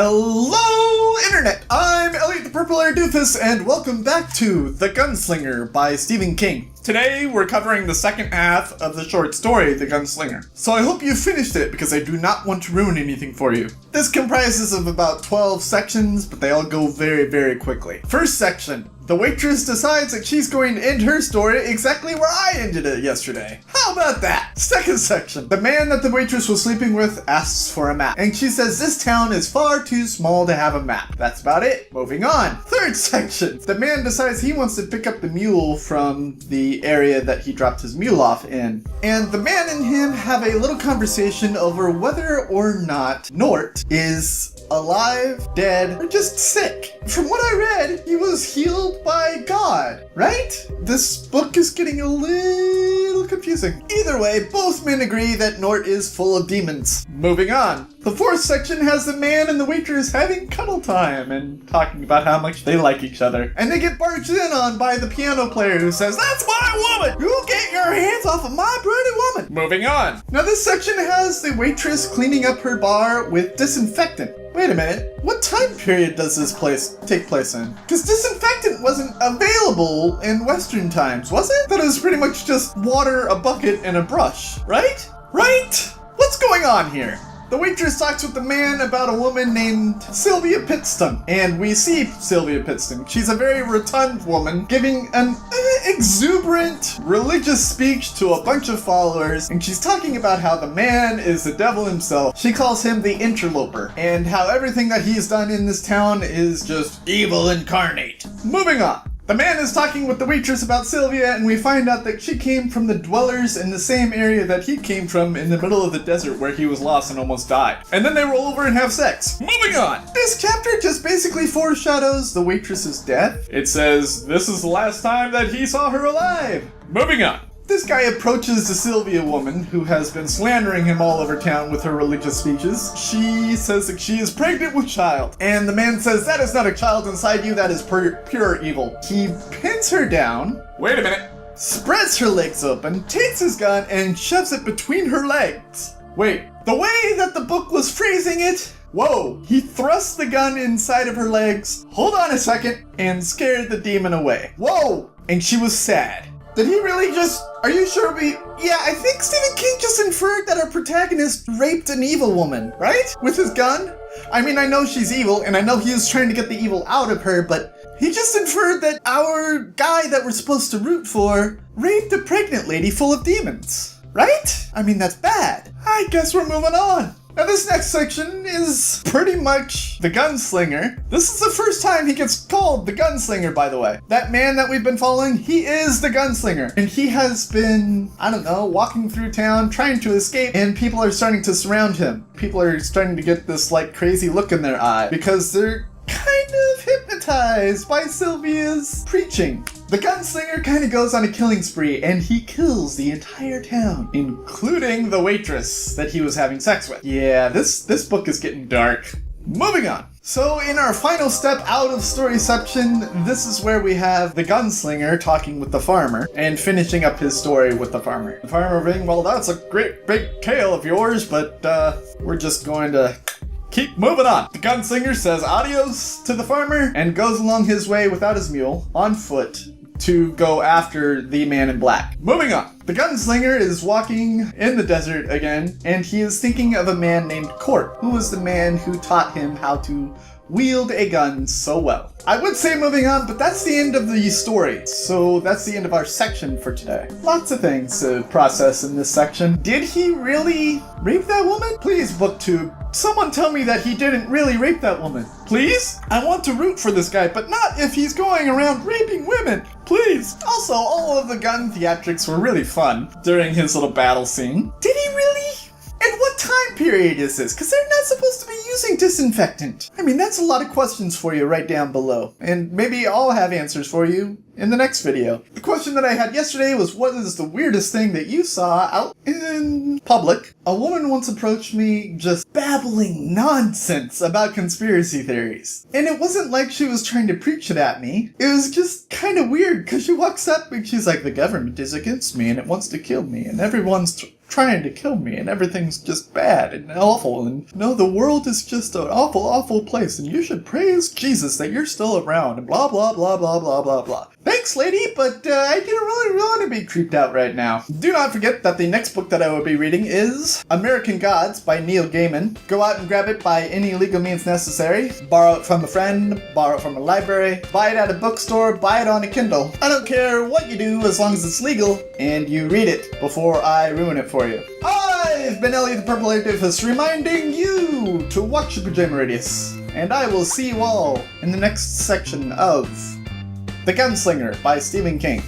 Hello, Internet! I'm Elliot the Purple Air Doofus, and welcome back to The Gunslinger by Stephen King. Today, we're covering the second half of the short story, The Gunslinger. So I hope you finished it, because I do not want to ruin anything for you. This comprises of about 12 sections, but they all go very, very quickly. First section. The waitress decides that she's going to end her story exactly where I ended it yesterday. How about that? Second section. The man that the waitress was sleeping with asks for a map, and she says this town is far too small to have a map. That's about it. Moving on. Third section. The man decides he wants to pick up the mule from the area that he dropped his mule off in. And the man and him have a little conversation over whether or not Nort is alive, dead, or just sick. From what I read, he was healed by God, right? This book is getting a little confusing. Either way, both men agree that Nort is full of demons. Moving on. The fourth section has the man and the waitress having cuddle time and talking about how much they like each other. And they get barged in on by the piano player who says, "That's my woman! You get your hands off of my pretty woman!" Moving on. Now this section has the waitress cleaning up her bar with disinfectant. Wait a minute, what time period does this place take place in? Because disinfectant wasn't available in Western times, was it? That was pretty much just water, a bucket, and a brush, right? Right? What's going on here? The waitress talks with the man about a woman named Sylvia Pittston, and we see Sylvia Pittston. She's a very rotund woman giving an exuberant religious speech to a bunch of followers, and she's talking about how the man is the devil himself. She calls him the interloper, and how everything that he's done in this town is just evil incarnate. Moving on. The man is talking with the waitress about Sylvia, and we find out that she came from the dwellers in the same area that he came from in the middle of the desert where he was lost and almost died. And then they roll over and have sex. Moving on! This chapter just basically foreshadows the waitress's death. It says, this is the last time that he saw her alive. Moving on. This guy approaches the Sylvia woman, who has been slandering him all over town with her religious speeches. She says that she is pregnant with child. And the man says, that is not a child inside you, that is pure evil. He pins her down. Wait a minute. Spreads her legs open, takes his gun, and shoves it between her legs. Wait, the way that the book was phrasing it, whoa, he thrust the gun inside of her legs, hold on a second, and scared the demon away. Whoa, and she was sad. Did he really just... Are you sure Yeah, I think Stephen King just inferred that our protagonist raped an evil woman, right? With his gun? I mean, I know she's evil, and I know he was trying to get the evil out of her, but he just inferred that our guy that we're supposed to root for raped a pregnant lady full of demons, right? I mean, that's bad. I guess we're moving on. Now this next section is pretty much the gunslinger. This is the first time he gets called the gunslinger, by the way. That man that we've been following, he is the gunslinger. And he has been, I don't know, walking through town trying to escape, and people are starting to surround him. People are starting to get this like crazy look in their eye because they're kind of hypnotized by Sylvia's preaching. The gunslinger kind of goes on a killing spree, and he kills the entire town, including the waitress that he was having sex with. Yeah, this book is getting dark. Moving on. So in our final step out of storyception, this is where we have the gunslinger talking with the farmer and finishing up his story with the farmer. The farmer being, well, that's a great big tale of yours, but we're just going to keep moving on. The gunslinger says adios to the farmer and goes along his way without his mule, on foot, to go after the man in black. Moving on. The gunslinger is walking in the desert again, and he is thinking of a man named Court, who was the man who taught him how to wield a gun so well. I would say moving on, but that's the end of the story. So that's the end of our section for today. Lots of things to process in this section. Did he really rape that woman? Please, BookTube, someone tell me that he didn't really rape that woman. Please? I want to root for this guy, but not if he's going around raping women. Please. Also, all of the gun theatrics were really fun during his little battle scene. Did he really? And what time period is this? Because they're not supposed to be using disinfectant. I mean, that's a lot of questions for you right down below. And maybe I'll have answers for you in the next video. The question that I had yesterday was, what is the weirdest thing that you saw out in public? A woman once approached me just babbling nonsense about conspiracy theories. And it wasn't like she was trying to preach it at me. It was just kind of weird because she walks up and she's like, the government is against me and it wants to kill me and everyone's trying to kill me, and everything's just bad and awful, and no, the world is just an awful, awful place, and you should praise Jesus that you're still around, and blah, blah, blah, blah, blah, blah, blah. Thanks, lady, but I don't really want to be creeped out right now. Do not forget that the next book that I will be reading is American Gods by Neil Gaiman. Go out and grab it by any legal means necessary. Borrow it from a friend, borrow it from a library, buy it at a bookstore, buy it on a Kindle. I don't care what you do as long as it's legal and you read it before I ruin it for you. I've been Elliot the Purple Air Doofus, reminding you to watch the Pajama Radius, and I will see you all in the next section of The Gunslinger by Stephen King.